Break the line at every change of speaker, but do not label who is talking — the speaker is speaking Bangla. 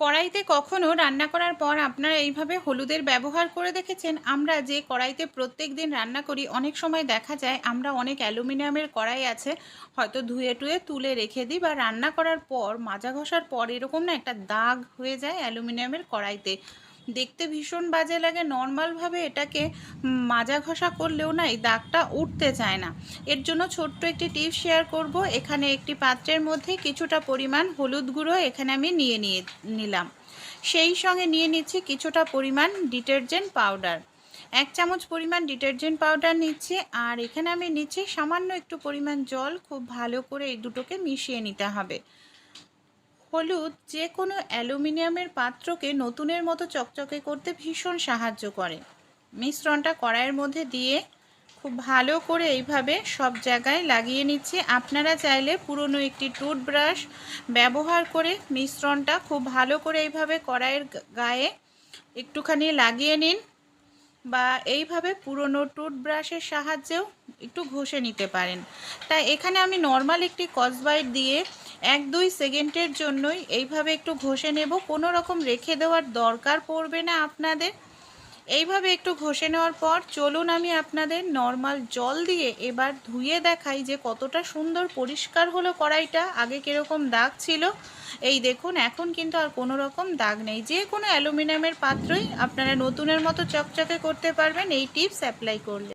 কড়াইতে কখনো রান্না করার পর আপনারা এইভাবে হলুদের ব্যবহার করে দেখেছেন? আমরা যে কড়াইতে প্রত্যেকদিন রান্না করি, অনেক সময় দেখা যায় আমরা অনেক অ্যালুমিনিয়ামের কড়াই আছে, হয়তো ধুয়ে টুয়ে তুলে রেখে দিই বা রান্না করার পর মাজা ঘষার পর এরকম না একটা দাগ হয়ে যায় অ্যালুমিনিয়ামের কড়াইতে। দেখতে ভীষণ বাজে লাগে। নর্মালভাবে এটাকে মাজা ঘষা করলেও না এই দাগটা উঠতে চায় না। এর জন্য ছোট্ট একটি টিপস শেয়ার করব। এখানে একটি পাত্রের মধ্যে কিছুটা পরিমাণ হলুদ গুঁড়ো এখানে আমি নিলাম। সেই সঙ্গে নিয়ে নিচ্ছি কিছুটা পরিমাণ ডিটারজেন্ট পাউডার। 1 চামচ পরিমাণ ডিটারজেন্ট পাউডার নিচ্ছি, আর এখানে আমি নিচ্ছি সামান্য একটু পরিমাণ জল। খুব ভালো করে এই দুটোকে মিশিয়ে নিতে হবে। হলুদ যে কোনো অ্যালুমিনিয়ামের পাত্রকে নতুনের মতো চকচকে করতে ভীষণ সাহায্য করে। মিশ্রণটা কড়াইয়ের মধ্যে দিয়ে খুব ভালো করে এইভাবে সব জায়গায় লাগিয়ে নিচ্ছি। আপনারা চাইলে পুরনো একটি টুথব্রাশ ব্যবহার করে মিশ্রণটা খুব ভালো করে এইভাবে কড়াইয়ের গায়ে একটুখানি লাগিয়ে নিন, বা এইভাবে পুরনো টুথব্রাশের সাহায্যেও একটু ঘষে নিতে পারেন। তাই এখানে আমি নর্মাল একটি স্কচব্রাইট দিয়ে 1-2 সেকেন্ডের জন্যই এইভাবে একটু ঘষে নেব। কোনো রকম রেখে দেওয়ার দরকার পড়বে না আপনাদের। এইভাবে একটু ঘষে নেওয়ার পর চলুন আমি আপনাদের নর্মাল জল দিয়ে এবার ধুয়ে দেখাই যে কতটা সুন্দর পরিষ্কার হলো কড়াইটা। আগে কীরকম দাগ ছিল, এই দেখুন এখন কিন্তু আর কোনো রকম দাগ নেই। যে কোনো অ্যালুমিনিয়ামের পাত্রই আপনারা নতুনের মতো চকচকে করতে পারবেন এই টিপস অ্যাপ্লাই করলে।